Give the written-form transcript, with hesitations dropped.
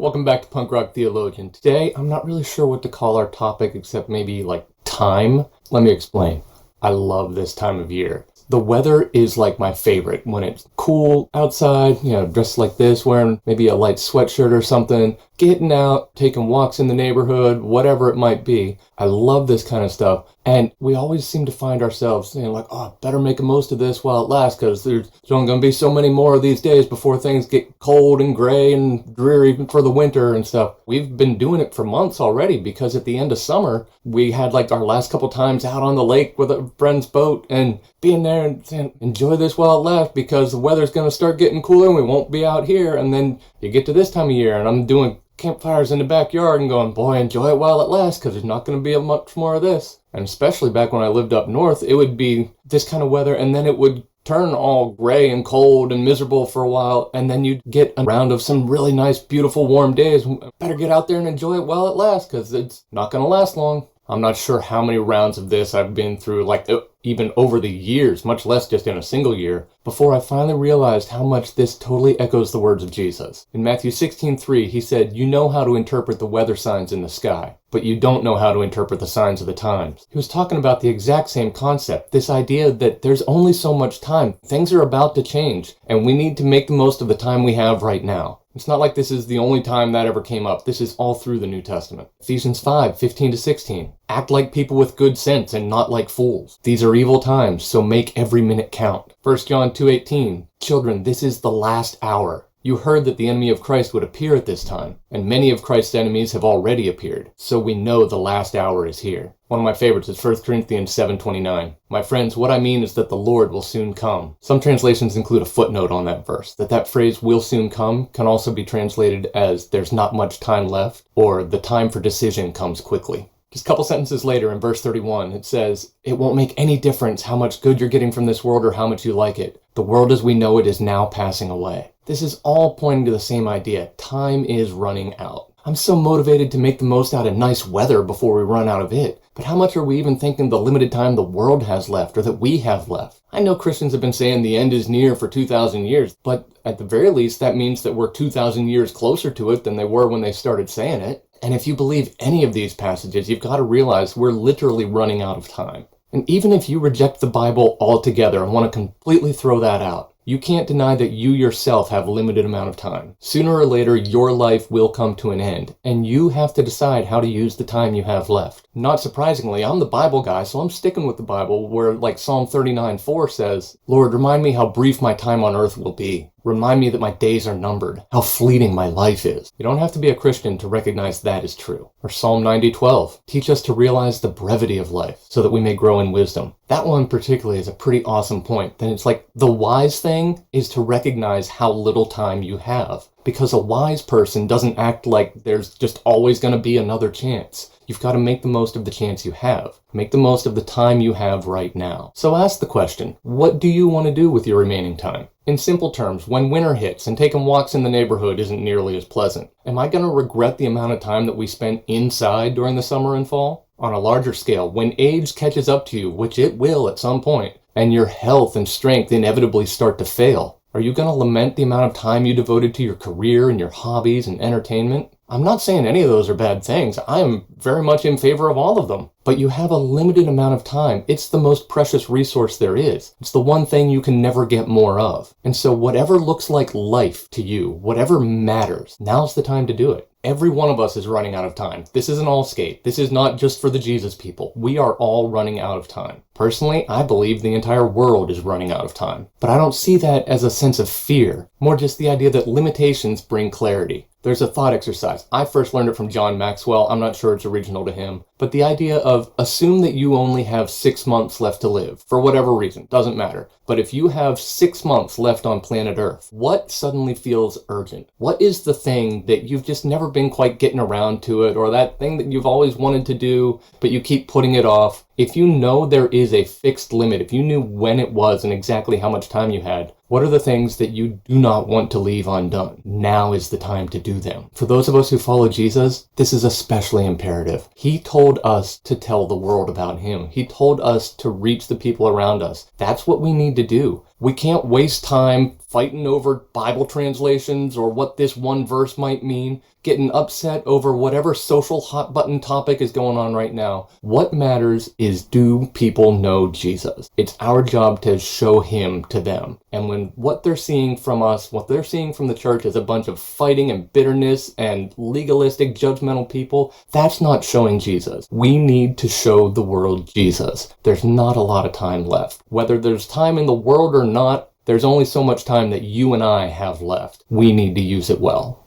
Welcome back to Punk Rock Theologian. Today, I'm not really sure what to call our topic except maybe like time. Let me explain. I love this time of year. The weather is like my favorite. When it's cool outside, dressed like this, wearing maybe a light sweatshirt or something, getting out, taking walks in the neighborhood, whatever it might be. I love this kind of stuff. And we always seem to find ourselves saying like, oh, better make the most of this while it lasts, because there's only going to be so many more of these days before things get cold and gray and dreary for the winter and stuff. We've been doing it for months already, because at the end of summer, we had like our last couple times out on the lake with a friend's boat and being there and saying, enjoy this while it lasts, because the weather's going to start getting cooler and we won't be out here. And then you get to this time of year and I'm doing campfires in the backyard and going, boy, enjoy it while it lasts, because there's not going to be much more of this. And especially back when I lived up north, it would be this kind of weather and then it would turn all gray and cold and miserable for a while, and then you'd get a round of some really nice, beautiful, warm days. Better get out there and enjoy it while it lasts, because it's not going to last long. I'm not sure how many rounds of this I've been through, like even over the years, much less just in a single year, before I finally realized how much this totally echoes the words of Jesus. In Matthew 16:3, he said, "You know how to interpret the weather signs in the sky, but you don't know how to interpret the signs of the times." He was talking about the exact same concept, this idea that there's only so much time. Things are about to change, and we need to make the most of the time we have right now. It's not like this is the only time that ever came up. This is all through the New Testament. Ephesians 5:15-16. Act like people with good sense and not like fools. These are evil times, so make every minute count. 1 John 2:18. Children, this is the last hour. You heard that the enemy of Christ would appear at this time, and many of Christ's enemies have already appeared, so we know the last hour is here. One of my favorites is 1 Corinthians 7:29. My friends, what I mean is that the Lord will soon come. Some translations include a footnote on that verse, that phrase will soon come can also be translated as there's not much time left, or the time for decision comes quickly. Just a couple sentences later in verse 31, it says, "It won't make any difference how much good you're getting from this world or how much you like it. The world as we know it is now passing away." This is all pointing to the same idea. Time is running out. I'm so motivated to make the most out of nice weather before we run out of it. But how much are we even thinking the limited time the world has left or that we have left? I know Christians have been saying the end is near for 2,000 years, but at the very least that means that we're 2,000 years closer to it than they were when they started saying it. And if you believe any of these passages, you've got to realize we're literally running out of time. And even if you reject the Bible altogether and want to completely throw that out, you can't deny that you yourself have a limited amount of time. Sooner or later, your life will come to an end, and you have to decide how to use the time you have left. Not surprisingly, I'm the Bible guy, so I'm sticking with the Bible, where like Psalm 39:4 says, "Lord, remind me how brief my time on earth will be. Remind me that my days are numbered, how fleeting my life is." You don't have to be a Christian to recognize that is true. Or Psalm 90:12, "Teach us to realize the brevity of life, so that we may grow in wisdom." That one particularly is a pretty awesome point. Then it's like the wise thing is to recognize how little time you have. Because a wise person doesn't act like there's just always going to be another chance. You've got to make the most of the chance you have. Make the most of the time you have right now. So ask the question, what do you want to do with your remaining time? In simple terms, when winter hits and taking walks in the neighborhood isn't nearly as pleasant, am I going to regret the amount of time that we spent inside during the summer and fall? On a larger scale, when age catches up to you, which it will at some point, and your health and strength inevitably start to fail, are you going to lament the amount of time you devoted to your career and your hobbies and entertainment? I'm not saying any of those are bad things. I am very much in favor of all of them. But you have a limited amount of time. It's the most precious resource there is. It's the one thing you can never get more of. And so whatever looks like life to you, whatever matters, now's the time to do it. Every one of us is running out of time. This isn't all skate. This is not just for the Jesus people. We are all running out of time. Personally, I believe the entire world is running out of time. But I don't see that as a sense of fear, more just the idea that limitations bring clarity. There's a thought exercise. I first learned it from John Maxwell. I'm not sure it's original to him. But the idea of assume that you only have 6 months left to live, for whatever reason, doesn't matter. But if you have 6 months left on planet Earth, what suddenly feels urgent? What is the thing that you've just never been quite getting around to it, or that thing that you've always wanted to do, but you keep putting it off? If you know there is a fixed limit, if you knew when it was and exactly how much time you had, what are the things that you do not want to leave undone? Now is the time to do them. For those of us who follow Jesus, this is especially imperative. He told us to tell the world about him. He told us to reach the people around us. That's what we need to do. We can't waste time fighting over Bible translations or what this one verse might mean, getting upset over whatever social hot button topic is going on right now. What matters is, do people know Jesus? It's our job to show him to them. And when what they're seeing from us, what they're seeing from the church is a bunch of fighting and bitterness and legalistic, judgmental people, that's not showing Jesus. We need to show the world Jesus. There's not a lot of time left. Whether there's time in the world or not, there's only so much time that you and I have left. We need to use it well.